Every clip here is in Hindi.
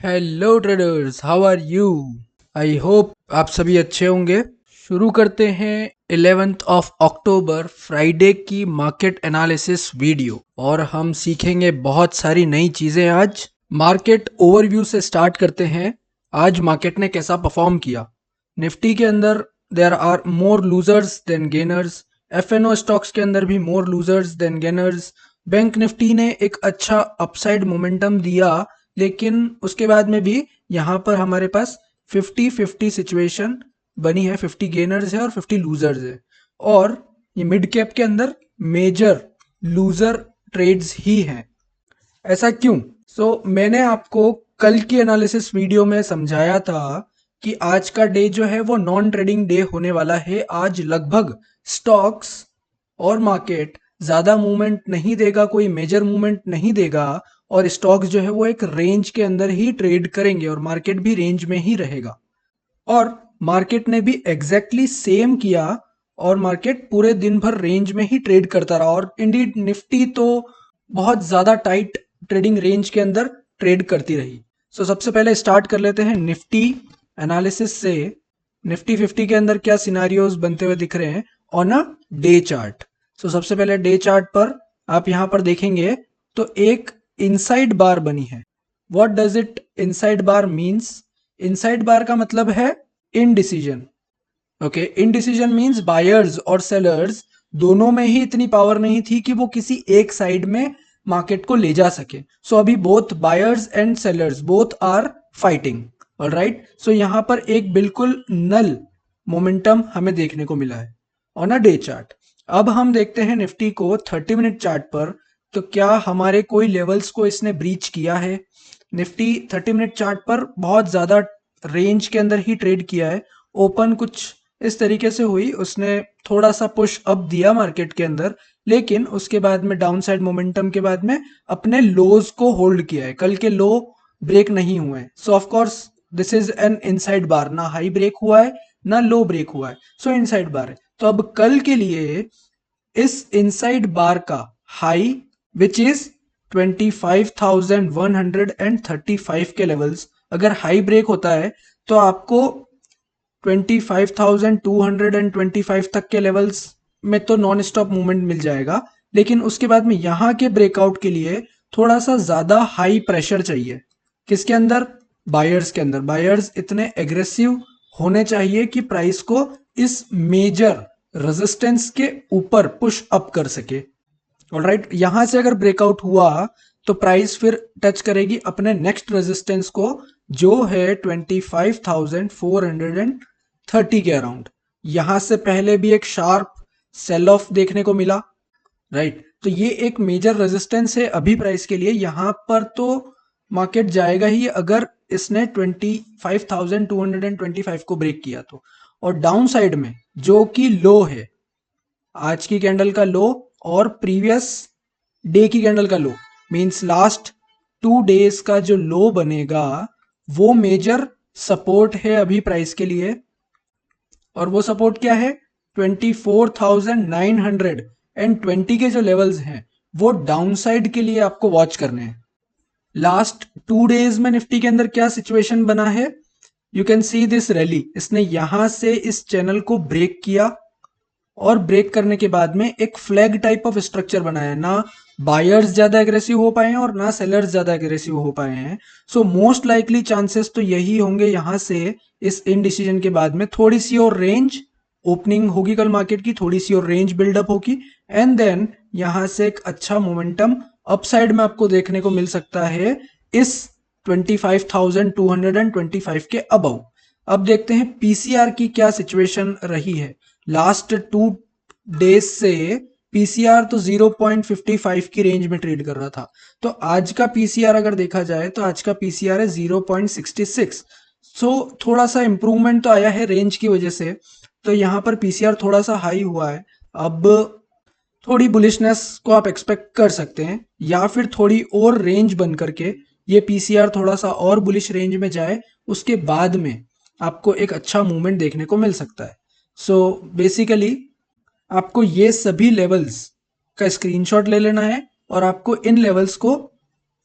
Hello traders, how are you? I hope आप सभी अच्छे होंगे। शुरू करते हैं 11th ऑफ अक्टूबर फ्राइडे की मार्केट एनालिसिस वीडियो और हम सीखेंगे बहुत सारी नई चीज़ें आज। मार्केट ओवरव्यू से स्टार्ट करते हैं। आज मार्केट ने कैसा परफॉर्म किया। निफ्टी के अंदर there are more losers than gainers. FNO stocks के अंदर भी more losers than gainers. Bank Nifty ने एक अच्छा अपसाइड मोमेंटम दिया, लेकिन उसके बाद में भी यहाँ पर हमारे पास 50-50 सिचुएशन बनी है। 50 गेनर्स है और 50 लूजर्स है। और ये मिड कैप के अंदर मेजर लूजर ट्रेड्स ही हैं। ऐसा क्यों? मैंने आपको कल की एनालिसिस वीडियो में समझाया था कि आज का डे जो है वो नॉन ट्रेडिंग डे होने वाला है। आज लगभग स्टॉक्स और मार्केट ज़्यादा मूवमेंट नहीं देगा, कोई मेजर मूवमेंट नहीं देगा और स्टॉक्स जो है वो एक रेंज के अंदर ही ट्रेड करेंगे और मार्केट भी रेंज में ही रहेगा। और मार्केट ने भी एग्जैक्टली सेम किया और मार्केट पूरे दिन भर रेंज में ही ट्रेड करता रहा। और इंडीड निफ्टी तो बहुत ज़्यादा टाइट ट्रेडिंग रेंज के अंदर ट्रेड करती रही। सबसे पहले स्टार्ट कर लेते हैं निफ्टी एनालिसिस से। निफ्टी 50 के अंदर क्या सिनारियोज बनते हुए दिख रहे हैं ऑन अ डे चार्ट। सबसे पहले डे चार्ट पर आप यहाँ पर देखेंगे तो एक इनसाइड बार बनी है। What does it inside bar means? Inside bar का मतलब है indecision. Okay, indecision means buyers और सेलर्स दोनों में ही इतनी पावर नहीं थी कि वो किसी एक साइड में मार्केट को ले जा सके। अभी both buyers and sellers both are fighting. Alright, यहाँ पर एक बिल्कुल नल मोमेंटम हमें देखने को मिला है ऑन अ डे चार्ट। अब हम देखते हैं निफ्टी को 30 मिनट चार्ट पर। तो क्या हमारे कोई लेवल्स को इसने ब्रीच किया है? निफ्टी 30 मिनट चार्ट पर बहुत ज़्यादा रेंज के अंदर ही ट्रेड किया है। ओपन कुछ इस तरीके से हुई, उसने थोड़ा सा पुश अप दिया मार्केट के अंदर, लेकिन उसके बाद में डाउन साइड मोमेंटम के बाद में अपने लोज को होल्ड किया है। कल के लो ब्रेक नहीं हुए हैं। Of course this is an inside bar, ना हाई ब्रेक हुआ है ना लो ब्रेक हुआ है। इनसाइड बार है। तो अब कल के लिए इस इनसाइड बार का हाई विच इज 25,135 के लेवल्स, अगर हाई ब्रेक होता है तो आपको 25,225 तक के लेवल्स में तो नॉन स्टॉप मूवमेंट मिल जाएगा। लेकिन उसके बाद में यहाँ के ब्रेकआउट के लिए थोड़ा सा ज़्यादा हाई प्रेशर चाहिए। किसके अंदर? बायर्स के अंदर। बायर्स इतने एग्रेसिव होने चाहिए कि प्राइस को इस मेजर रेजिस्टेंस के ऊपर पुश अप कर सके। ऑलराइट, यहां से अगर ब्रेकआउट हुआ तो प्राइस फिर टच करेगी अपने नेक्स्ट रेजिस्टेंस को, जो है 25,430 के अराउंड। यहां से पहले भी एक शार्प सेल ऑफ देखने को मिला। राइट, तो ये एक मेजर रेजिस्टेंस है अभी प्राइस के लिए। यहां पर तो मार्केट जाएगा ही अगर इसने 25,225 को ब्रेक किया तो। और डाउन साइड में जो कि लो है, आज की कैंडल का लो और प्रीवियस डे की कैंडल का लो, मींस लास्ट 2 डेज का जो लो बनेगा, वो मेजर सपोर्ट है अभी प्राइस के लिए। और वो सपोर्ट क्या है? 24,920 के जो लेवल्स हैं वो डाउन साइड के लिए आपको वॉच करने हैं। लास्ट 2 डेज में निफ्टी के अंदर क्या सिचुएशन बना है? You can see this rally. इसने यहां से इस चैनल को ब्रेक किया और ब्रेक करने के बाद में एक फ्लैग टाइप ऑफ स्ट्रक्चर बनाया। ना बायर्स ज्यादा एग्रेसिव हो पाए हैं और ना सेलर्स ज्यादा एग्रेसिव हो पाए हैं। मोस्ट लाइकली चांसेस तो यही होंगे, यहां से इस इनडिसीजन के बाद में थोड़ी सी और रेंज ओपनिंग होगी कल मार्केट की, थोड़ी सी और रेंज बिल्डअप होगी एंड देन यहां से एक अच्छा मोमेंटम अपसाइड में आपको देखने को मिल सकता है इस 25,225 के अबव। अब देखते हैं पीसीआर की क्या सिचुएशन रही है। लास्ट 2 डेज से पीसीआर तो 0.55 की रेंज में ट्रेड कर रहा था। तो आज का पीसीआर अगर देखा जाए तो आज का पीसीआर है 0.66। थोड़ा सा इंप्रूवमेंट तो आया है रेंज की वजह से। तो यहाँ पर पीसीआर थोड़ा सा हाई हुआ है। अब थोड़ी बुलिशनेस को आप एक्सपेक्ट कर सकते हैं, या फिर थोड़ी और रेंज बन करके ये पीसीआर थोड़ा सा और बुलिश रेंज में जाए, उसके बाद में आपको एक अच्छा मूवमेंट देखने को मिल सकता है। बेसिकली आपको ये सभी लेवल्स का स्क्रीनशॉट ले लेना है और आपको इन लेवल्स को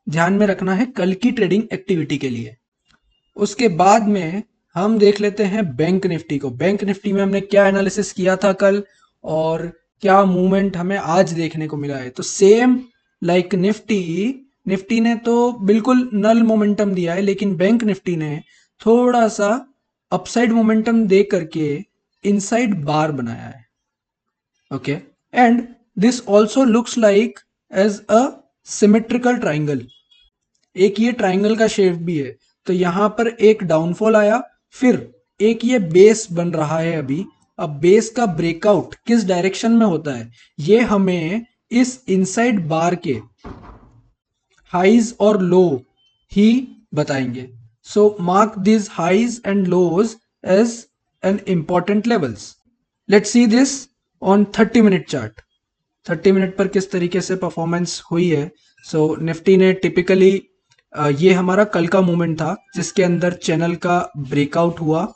ध्यान में रखना है कल की ट्रेडिंग एक्टिविटी के लिए। उसके बाद में हम देख लेते हैं बैंक निफ्टी को। बैंक निफ्टी में हमने क्या एनालिसिस किया था कल और क्या मूवमेंट हमें आज देखने को मिला है। तो सेम लाइक निफ्टी, निफ्टी ने तो बिल्कुल नल मोमेंटम दिया है, लेकिन बैंक निफ्टी ने थोड़ा सा अपसाइड मोमेंटम दे करके इनसाइड बार बनाया है। Okay, and this also looks like as a symmetrical triangle. एक ये ट्राइंगल का शेप भी है। तो यहां पर एक डाउनफॉल आया, फिर एक ये बेस बन रहा है अभी। अब बेस का ब्रेकआउट किस डायरेक्शन में होता है ये हमें इस इनसाइड बार के हाइज और लो ही बताएंगे। So mark this highs and lows as an important levels. Let's see this on 30 minute chart. 30 minute पर किस तरीके से परफॉर्मेंस हुई है। सो निफ्टी ने टिपिकली ये हमारा कल का मूवमेंट था जिसके अंदर चैनल का ब्रेकआउट हुआ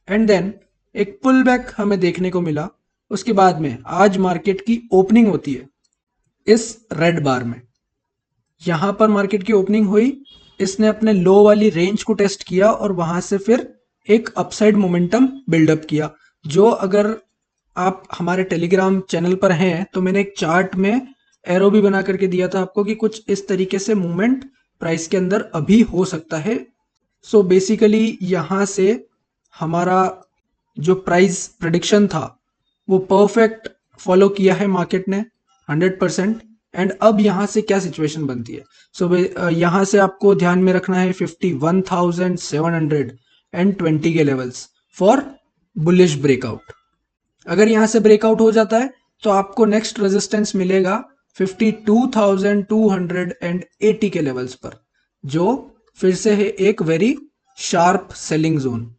एंड देन एक पुल बैक हमें देखने को मिला। उसके बाद में आज मार्केट की ओपनिंग होती है इस रेड बार में। यहां पर मार्केट की ओपनिंग हुई, इसने अपने लो वाली रेंज को टेस्ट किया और वहां से फिर एक अपसाइड मोमेंटम बिल्डअप किया। जो अगर आप हमारे टेलीग्राम चैनल पर हैं तो मैंने एक चार्ट में एरो भी बना करके दिया था आपको कि कुछ इस तरीके से मूवमेंट प्राइस के अंदर अभी हो सकता है। सो बेसिकली यहां से हमारा जो प्राइस प्रेडिक्शन था वो परफेक्ट फॉलो किया है मार्केट ने 100%। एंड अब यहाँ से क्या सिचुएशन बनती है। सो यहाँ से आपको ध्यान में रखना है 51,720 के लेवल्स फॉर बुलिश ब्रेकआउट। अगर यहाँ से ब्रेकआउट हो जाता है तो आपको नेक्स्ट रेजिस्टेंस मिलेगा 52,280 के लेवल्स पर, जो फिर से है एक वेरी शार्प सेलिंग जोन।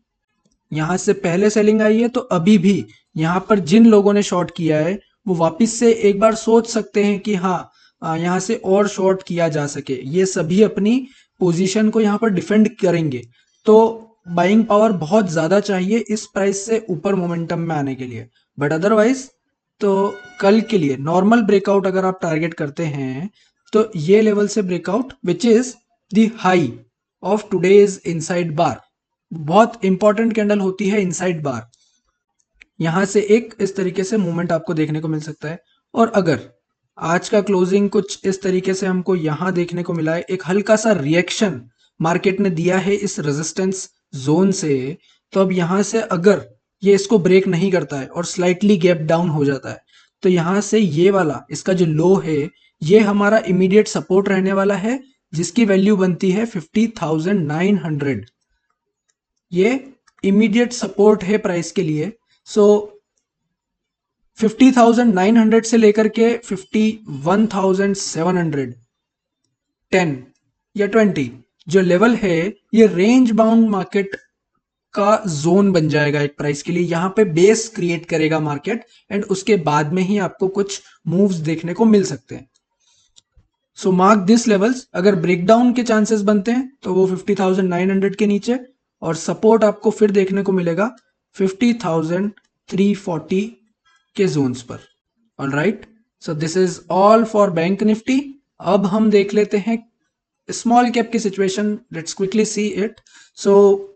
यहां से पहले सेलिंग आई है तो अभी भी यहां पर जिन लोगों ने शॉर्ट किया है वो वापस से एक बार सोच सकते हैं कि हाँ यहां से और शॉर्ट किया जा सके। ये सभी अपनी पोजीशन को यहां पर डिफेंड करेंगे। तो बाइंग पावर बहुत ज्यादा चाहिए इस प्राइस से ऊपर मोमेंटम में आने के लिए। बट अदरवाइज तो कल के लिए नॉर्मल ब्रेकआउट अगर आप टारगेट करते हैं तो ये लेवल से breakout which is the high of today's inside bar. बहुत इंपॉर्टेंट कैंडल होती है इनसाइड बार। यहां से एक इस तरीके से मूवमेंट आपको देखने को मिल सकता है। और अगर आज का क्लोजिंग कुछ इस तरीके से हमको यहां देखने को मिला है, एक हल्का सा रिएक्शन मार्केट ने दिया है इस रेजिस्टेंस जोन से, तो अब यहां से अगर ये इसको ब्रेक नहीं करता है और स्लाइटली गैप डाउन हो जाता है तो यहां से ये वाला इसका जो लो है ये हमारा इमीडिएट सपोर्ट रहने वाला है, जिसकी वैल्यू बनती है 50,900। ये इमीडिएट सपोर्ट है प्राइस के लिए। सो 50,900 से लेकर के 51,700 10 या 20 जो लेवल है ये रेंज बाउंड मार्केट का जोन बन जाएगा एक प्राइस के लिए। यहां पे बेस क्रिएट करेगा मार्केट एंड उसके बाद में ही आपको कुछ मूव्स देखने को मिल सकते हैं। सो मार्क दिस लेवल्स। अगर ब्रेकडाउन के चांसेस बनते हैं तो वो 50,900 के नीचे, और सपोर्ट आपको फिर देखने को मिलेगा 50,340 के जोन्स पर। Alright, so this is all for bank Nifty. अब हम देख लेते हैं स्मॉल कैप की situation. Let's quickly see it. सो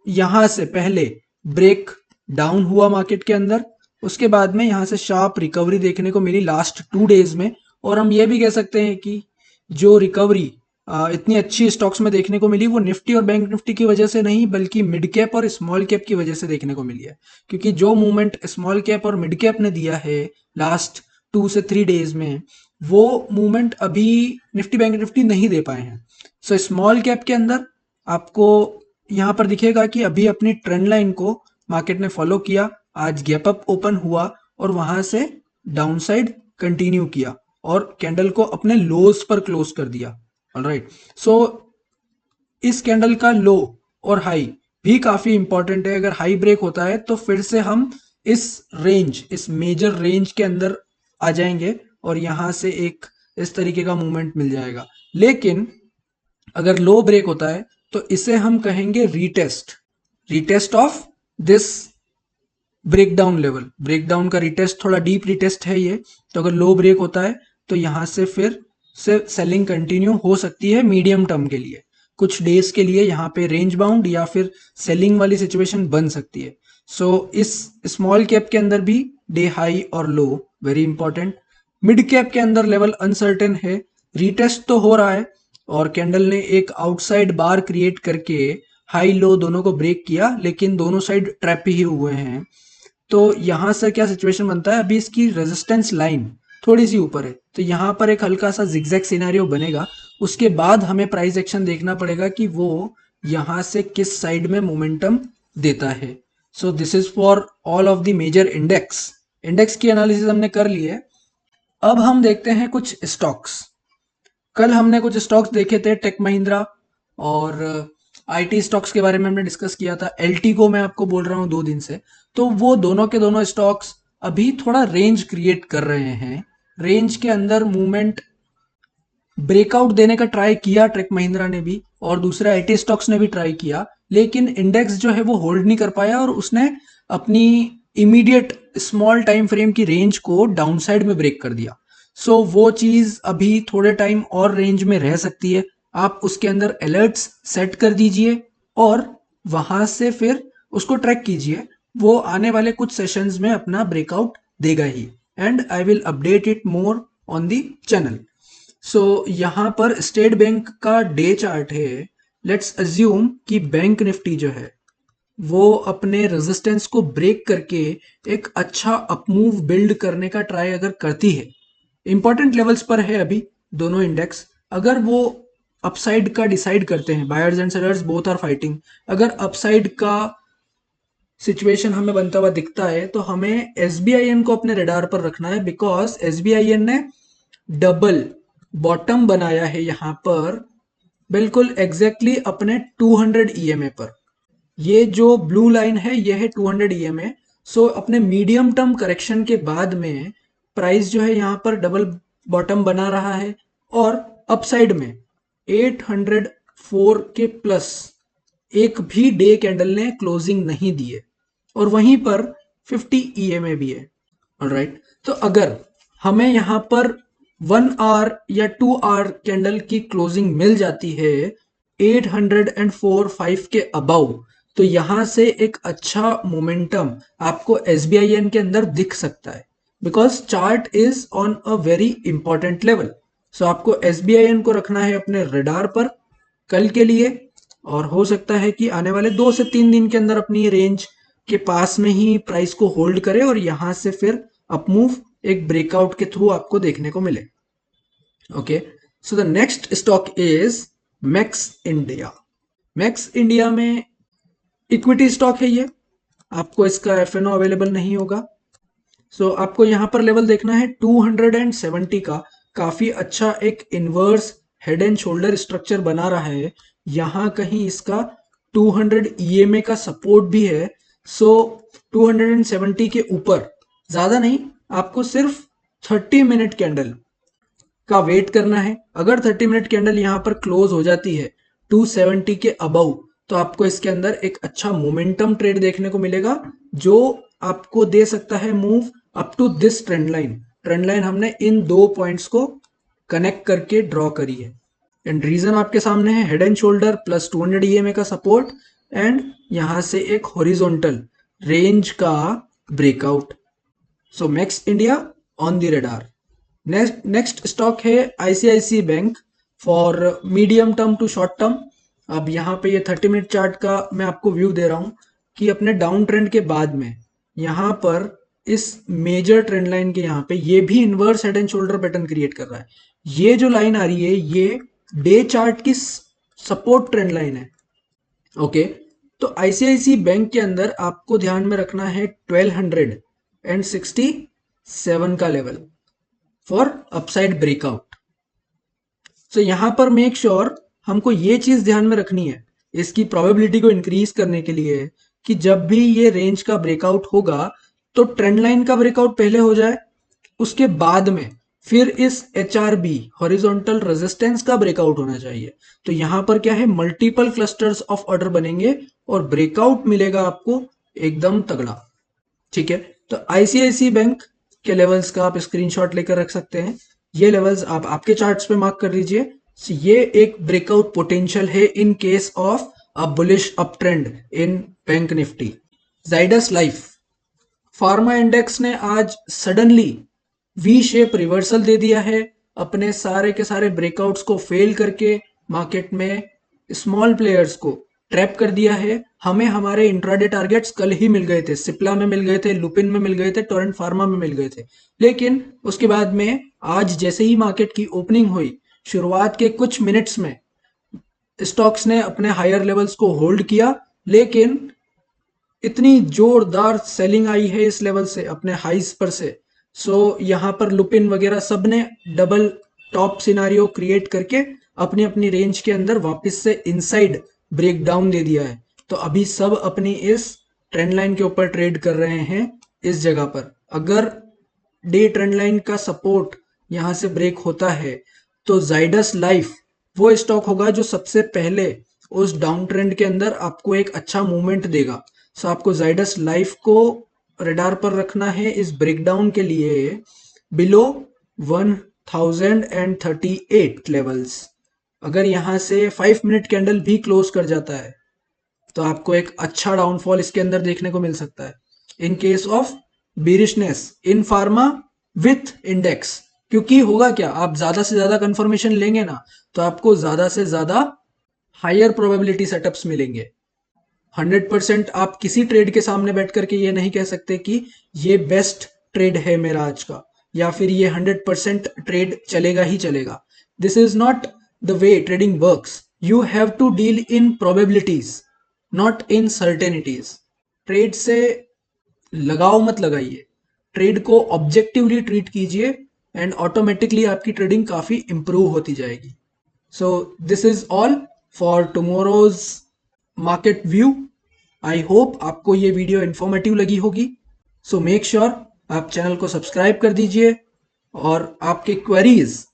यहां से पहले ब्रेक डाउन हुआ मार्केट के अंदर, उसके बाद में यहां से शार्प रिकवरी देखने को मिली लास्ट 2 डेज में। और हम ये भी कह सकते हैं कि जो रिकवरी इतनी अच्छी स्टॉक्स में देखने को मिली वो निफ्टी और बैंक निफ्टी की वजह से नहीं बल्कि मिड कैप और स्मॉल कैप की वजह से देखने को मिली है। क्योंकि जो मूवमेंट स्मॉल कैप और मिड कैप ने दिया है लास्ट 2 से 3 डेज में, वो मूवमेंट अभी निफ्टी बैंक निफ्टी नहीं दे पाए हैं। सो स्मॉल कैप के अंदर आपको यहाँ पर दिखेगा कि अभी अपनी ट्रेंड लाइन को मार्केट ने फॉलो किया, आज गैप अप ओपन हुआ और वहां से डाउनसाइड कंटिन्यू किया और कैंडल को अपने लोज पर क्लोज कर दिया। ऑलराइट, सो इस कैंडल का लो और हाई भी काफी इंपॉर्टेंट है। अगर हाई ब्रेक होता है तो फिर से हम इस रेंज, इस मेजर रेंज के अंदर आ जाएंगे और यहां से एक इस तरीके का मूवमेंट मिल जाएगा। लेकिन अगर लो ब्रेक होता है तो इसे हम कहेंगे retest, retest of this breakdown level. Breakdown का रीटेस्ट थोड़ा डीप रीटेस्ट है ये। तो अगर लो ब्रेक होता है तो यहां से फिर से सेलिंग कंटिन्यू हो सकती है मीडियम टर्म के लिए। कुछ डेज के लिए यहाँ पे रेंज बाउंड या फिर सेलिंग वाली सिचुएशन बन सकती है। सो इस स्मॉल कैप के अंदर भी डे हाई और लो वेरी इंपॉर्टेंट। मिड कैप के अंदर लेवल अनसर्टेन है, रीटेस्ट तो हो रहा है और कैंडल ने एक आउटसाइड बार क्रिएट करके हाई लो दोनों को ब्रेक किया, लेकिन दोनों साइड ट्रैप ही हुए हैं। तो यहाँ से क्या सिचुएशन बनता है, अभी इसकी रेजिस्टेंस लाइन थोड़ी सी ऊपर है, तो यहाँ पर एक हल्का सा जिगजैग सिनेरियो बनेगा। उसके बाद हमें प्राइस एक्शन देखना पड़ेगा कि वो यहाँ से किस साइड में मोमेंटम देता है। So this is for all of the major index. Index की एनालिसिस हमने कर ली है। अब हम देखते हैं कुछ स्टॉक्स। कल हमने कुछ स्टॉक्स देखे थे, टेक महिंद्रा और आईटी स्टॉक्स के बारे में हमने डिस्कस किया था। एलटी को मैं आपको बोल रहा हूँ 2 दिन से, तो वो दोनों के दोनों स्टॉक्स अभी थोड़ा रेंज क्रिएट कर रहे हैं। रेंज के अंदर मूवमेंट ब्रेकआउट देने का ट्राई किया टेक महिंद्रा ने भी और दूसरे आईटी स्टॉक्स ने भी ट्राई किया, लेकिन इंडेक्स जो है वो होल्ड नहीं कर पाया और उसने अपनी इमीडिएट स्मॉल टाइम फ्रेम की रेंज को डाउनसाइड में ब्रेक कर दिया। सो वो चीज अभी थोड़े टाइम और रेंज में रह सकती है। आप उसके अंदर अलर्ट्स सेट कर दीजिए और वहां से फिर उसको ट्रैक कीजिए। वो आने वाले कुछ सेशंस में अपना ब्रेकआउट देगा ही, and I will update it more on the channel. सो यहाँ पर स्टेट बैंक का डे चार्ट है। लेट्स अज्यूम कि बैंक निफ्टी जो है वो अपने रेजिस्टेंस को ब्रेक करके एक अच्छा अपमूव बिल्ड करने का ट्राई अगर करती है, इंपॉर्टेंट लेवल्स पर है अभी दोनों इंडेक्स। अगर वो अपसाइड का डिसाइड करते हैं, buyers and sellers both are fighting, अगर अपसाइड का सिचुएशन हमें बनता हुआ दिखता है तो हमें एसबीआईएन को अपने रडार पर रखना है, बिकॉज एसबीआईएन ने डबल बॉटम बनाया है यहाँ पर बिल्कुल एग्जैक्टली अपने 200 ईएमए पर। ये जो ब्लू लाइन है ये है 200 ईएमए। सो अपने मीडियम टर्म करेक्शन के बाद में प्राइस जो है यहाँ पर डबल बॉटम बना रहा है और अपसाइड में 804 के प्लस एक भी डे कैंडल ने क्लोजिंग नहीं दी है और वहीं पर 50 ईएमए भी है। ऑलराइट, तो अगर हमें यहाँ पर 1 आवर या 2 आवर कैंडल की क्लोजिंग मिल जाती है 804.5 के अबव, तो यहां से एक अच्छा मोमेंटम आपको एसबीआईएन के अंदर दिख सकता है, because chart is on a very important level. So आपको एसबीआईएन को रखना है अपने रडार पर कल के लिए, और हो सकता है कि आने वाले 2 से 3 दिन के अंदर अपनी रेंज के पास में ही प्राइस को होल्ड करे और यहां से फिर अपमूव एक ब्रेकआउट के थ्रू आपको देखने को मिले। Okay, so the next stock is max India. Max India में इक्विटी स्टॉक है ये, आपको इसका एफएनओ अवेलेबल नहीं होगा। सो आपको यहां पर लेवल देखना है 270 का। काफी अच्छा एक inverse head and shoulder structure बना रहा है। यहां कहीं इसका 200 ईएमए का सपोर्ट भी है। सो 270 के ऊपर ज्यादा नहीं, आपको सिर्फ 30 मिनट कैंडल का वेट करना है। अगर 30 मिनट कैंडल यहां पर क्लोज हो जाती है 270 के अबव, तो आपको इसके अंदर एक अच्छा मोमेंटम ट्रेड देखने को मिलेगा जो आपको दे सकता है move up to this trend line. Trend line हमने इन 2 पॉइंट्स को कनेक्ट करके ड्रॉ करी है, एंड रीजन आपके सामने है head and shoulder plus 200 EMA का सपोर्ट एंड यहां से एक हॉरिजॉन्टल रेंज का breakout. So Max India on the radar. Next stock है ICICI bank for medium term to short term. अब यहाँ पे ये 30 मिनट चार्ट का मैं आपको व्यू दे रहा हूँ कि अपने डाउन ट्रेंड के बाद में यहाँ पर इस मेजर ट्रेंड लाइन के यहाँ पे ये भी inverse head and shoulder pattern create कर रहा है। ये जो लाइन आ रही है ये डे चार्ट की सपोर्ट ट्रेंड लाइन है। ओके, तो आईसीआईसी बैंक के अंदर आपको ध्यान में रखना है 1267 का लेवल फॉर अपसाइड ब्रेकआउट। सो यहां पर मेक श्योर हमको ये चीज ध्यान में रखनी है इसकी प्रोबेबिलिटी को इंक्रीज करने के लिए कि जब भी ये रेंज का ब्रेकआउट होगा तो ट्रेंड लाइन का ब्रेकआउट पहले हो जाए, उसके बाद में फिर इस एचआरबी हॉरिजॉन्टल रेजिस्टेंस का ब्रेकआउट होना चाहिए। तो यहां पर क्या है, मल्टीपल क्लस्टर्स ऑफ ऑर्डर बनेंगे और ब्रेकआउट मिलेगा आपको एकदम तगड़ा। ठीक है, तो आईसीआईसी बैंक के लेवल्स का आप स्क्रीनशॉट लेकर रख सकते हैं। ये लेवल्स आप आपके चार्ट्स पे मार्क कर लीजिए। ये एक ब्रेकआउट पोटेंशियल है in case of a bullish up trend in bank Nifty. Zydus life pharma index ने आज सडनली वी शेप रिवर्सल दे दिया है, अपने सारे के सारे ब्रेकआउट्स को फेल करके मार्केट में स्मॉल प्लेयर्स को ट्रैप कर दिया है। हमें हमारे इंट्राडे टारगेट्स कल ही मिल गए थे, सिप्ला में मिल गए थे, लुपिन में मिल गए थे, टोरेंट फार्मा में मिल गए थे। लेकिन उसके बाद में आज जैसे ही मार्केट की ओपनिंग हुई, शुरुआत के कुछ मिनट्स में स्टॉक्स ने अपने हायर लेवल्स को होल्ड किया, लेकिन इतनी जोरदार सेलिंग आई है इस लेवल से, अपने हाइस पर से। यहाँ पर लुपिन वगैरह सब ने डबल टॉप सिनारियो क्रिएट करके अपनी अपनी रेंज के अंदर वापस से इनसाइड ब्रेक डाउन दे दिया है। तो अभी सब अपनी इस ट्रेंड लाइन के ऊपर ट्रेड कर रहे हैं इस जगह पर। अगर डे ट्रेंड लाइन का सपोर्ट यहाँ से ब्रेक होता है तो जाइडस लाइफ वो स्टॉक होगा जो सबसे पहले उस डाउन ट्रेंड के अंदर आपको एक अच्छा मूवमेंट देगा। सो आपको जाइडस लाइफ को रडार पर रखना है इस ब्रेकडाउन के लिए बिलो 1038 लेवल्स। अगर यहाँ से 5 मिनट कैंडल भी क्लोज कर जाता है तो आपको एक अच्छा डाउनफॉल इसके अंदर देखने को मिल सकता है in case of bearishness in pharma with index. क्योंकि होगा क्या, आप ज्यादा से ज्यादा कंफर्मेशन लेंगे ना तो आपको ज्यादा से ज्यादा हायर प्रोबेबिलिटी सेटअप्स मिलेंगे। 100% आप किसी ट्रेड के सामने बैठ करके ये नहीं कह सकते कि ये बेस्ट ट्रेड है मेरा आज का, या फिर ये 100% ट्रेड चलेगा ही चलेगा। This is not the way trading works. You have to deal in probabilities, not in certainties. Trade से लगाव मत लगाइए, ट्रेड को ऑब्जेक्टिवली ट्रीट कीजिए एंड ऑटोमेटिकली आपकी ट्रेडिंग काफी इंप्रूव होती जाएगी। So this is all for tomorrow's market view. I hope आपको ये वीडियो इंफॉर्मेटिव लगी होगी। सो मेक श्योर आप चैनल को सब्सक्राइब कर दीजिए और आपके क्वेरीज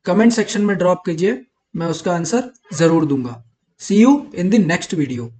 कमेंट सेक्शन में ड्रॉप कीजिए, मैं उसका आंसर जरूर दूंगा। See you in the next video.